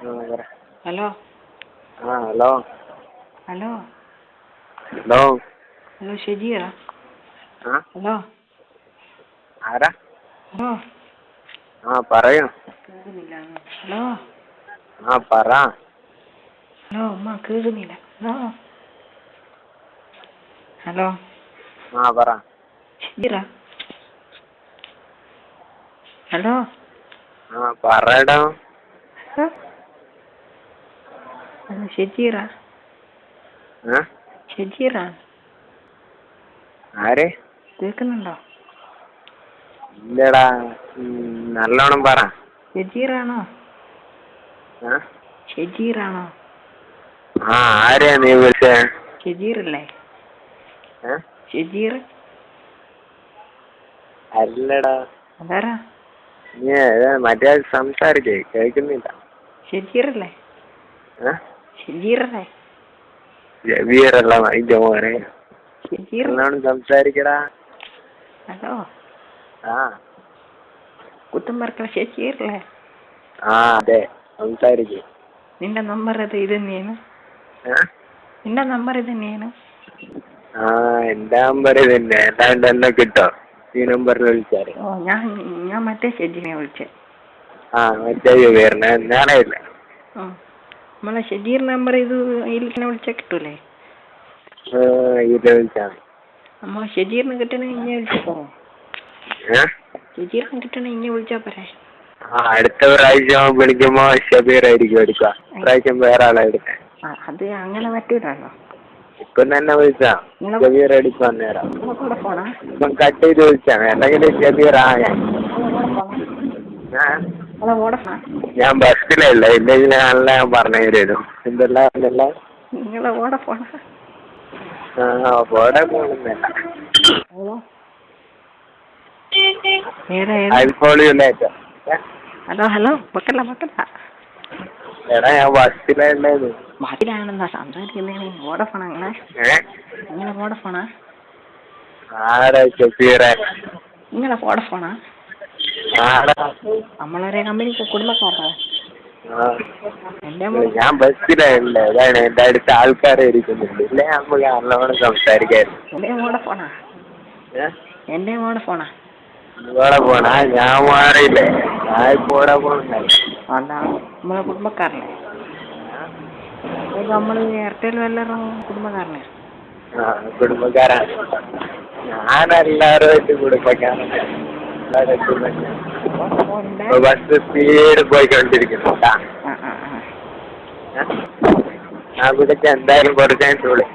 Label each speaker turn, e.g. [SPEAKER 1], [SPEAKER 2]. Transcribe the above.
[SPEAKER 1] പറ.
[SPEAKER 2] Hello
[SPEAKER 1] hello
[SPEAKER 2] hello
[SPEAKER 1] hello
[SPEAKER 2] hello ഷെജിയാ? Hello
[SPEAKER 1] ആരാ?
[SPEAKER 2] ഹലോ
[SPEAKER 1] പറയൂ.
[SPEAKER 2] കേൾക്കുന്നില്ല. ഹലോ
[SPEAKER 1] പറ.
[SPEAKER 2] ഹലോ ഉമ്മ കേൾക്കുന്നില്ല. ഹലോ ഹലോ
[SPEAKER 1] പറ.
[SPEAKER 2] ഷെജിറ? ഹലോ
[SPEAKER 1] പറയടാ.
[SPEAKER 2] Hello hello Shejeera? ഷെജീറ
[SPEAKER 1] ആര്?
[SPEAKER 2] കേൾക്കുന്നുണ്ടോ?
[SPEAKER 1] ഇല്ലടാ, നല്ലോണം പറ.
[SPEAKER 2] ഷെജീറാണോ? ഷെജീറാണോ?
[SPEAKER 1] ആരെയാ നീ വിളിച്ചേ?
[SPEAKER 2] ഷെജീറല്ലേ? ഷെജീർ
[SPEAKER 1] അല്ലടാ.
[SPEAKER 2] അതാരാ?
[SPEAKER 1] നീ മറ്റേ സംസാരിക്കേ, കേൾക്കുന്നില്ല.
[SPEAKER 2] ഷെജീറല്ലേ? ഷെജീറല്ലേ?
[SPEAKER 1] ജബീറല്ല അതിന്റെ മോനെ.
[SPEAKER 2] ഷെജീർ
[SPEAKER 1] നല്ലോണം സംസാരിക്കടാ.
[SPEAKER 2] ഹലോ
[SPEAKER 1] ആ
[SPEAKER 2] കുത്തുംപറക്കൽ ഷെജീറല്ലേ?
[SPEAKER 1] അതെ, സംസാരിക്കേ.
[SPEAKER 2] നിന്റെ നമ്പർ ഇത് തന്നെയാണ്? നിന്റെ നമ്പർ ഇത് തന്നെയാണ്?
[SPEAKER 1] എന്റെ നമ്പർ തന്നെ, അല്ലാണ്ട് എന്നെ കിട്ടോ ഈ നമ്പറിൽ വിളിച്ചാല്?
[SPEAKER 2] ഞാൻ മറ്റേ ഷെജീനെ വിളിച്ചേ.
[SPEAKER 1] മറ്റേ ജബീറിനെ ഞാനായില്ല.
[SPEAKER 2] നമ്മളെ ഷെജീർ നമ്പർ ഇത് ഇതിൽ വിളിച്ചാൽ കിട്ടൂലേ?
[SPEAKER 1] ഇത് വിളിച്ചാ
[SPEAKER 2] നമ്മളെ ഷെജീറിന് കിട്ടണേ ഇന്നെ വിളിച്ചാൽ പോരെ? ഷെജീറിന് കിട്ടണേ ഇന്നെ വിളിച്ചാൽ പോരെ?
[SPEAKER 1] അടുത്ത പ്രാവശ്യം വിളിക്കുമ്പോ ഷബീർ ആയിരിക്കും എടുക്കുക. പ്രാവശ്യം വേറെ ആളെ എടുക്കാൻ.
[SPEAKER 2] അത് അങ്ങനെ പറ്റൂലല്ലോ.
[SPEAKER 1] ഇപ്പൊ തന്നെ വിളിച്ചാ ഷബീർ എടുക്കും. അന്നേരം
[SPEAKER 2] ഫോണാ
[SPEAKER 1] ഇപ്പം കട്ട് ചെയ്ത് വിളിച്ചാ എന്തെങ്കിലും ഷബീർ ഞാൻ ബസ്സിലല്ല, ഇല്ലെങ്കിൽ നല്ല ഞാൻ പറഞ്ഞു തരുന്നു. എന്തെല്ലാം
[SPEAKER 2] നിങ്ങളെ വോഡഫോണാ?
[SPEAKER 1] പോകുന്നില്ല.
[SPEAKER 2] ഹലോ ഹലോ വെക്കല്ല.
[SPEAKER 1] എടാ, ഞാൻ ബസ്സിലുണ്ടായിരുന്നു.
[SPEAKER 2] ബസ്സിലാണെന്നാ സംസാരിക്കുന്നേ? വോഡഫോണാ നിങ്ങളെ? നിങ്ങളെ വോഡഫോണാ? നിങ്ങളെ വോഡഫോണാ? നമ്മളൊരേ കമ്പനിക്ക് കുടുംബക്കാരാ.
[SPEAKER 1] ഞാൻ ബസ്സിലല്ല, അതാണ് എന്റെ അടുത്ത് ആൾക്കാരെ ഇരിക്കുന്നുണ്ട്. ഇല്ലേ നമുക്ക് നല്ലോണം സംസാരിക്കായിരുന്നു.
[SPEAKER 2] എന്റെ വോഡഫോണാ? എന്റെ വോഡഫോണാ?
[SPEAKER 1] വോഡഫോണാ? ഞാൻ മാറിയില്ലേ, ഞാൻ വോഡഫോണുണ്ടായി.
[SPEAKER 2] അതാ നമ്മളെ കുടുംബക്കാരനെ. നമ്മള് എയർടെൽ വല്ലതും കുടുംബക്കാരനെ?
[SPEAKER 1] കുടുംബക്കാരാണ്. ഞാനെല്ലാവരുമായിട്ട് കുടുംബക്കാരാണ്. ബസ് സ്പീഡ് പോയിക്കൊണ്ടിരിക്കുന്നു. ഞാൻ വിളിച്ച എന്തായാലും കുറച്ച് കഴിഞ്ഞിട്ട് വിളി.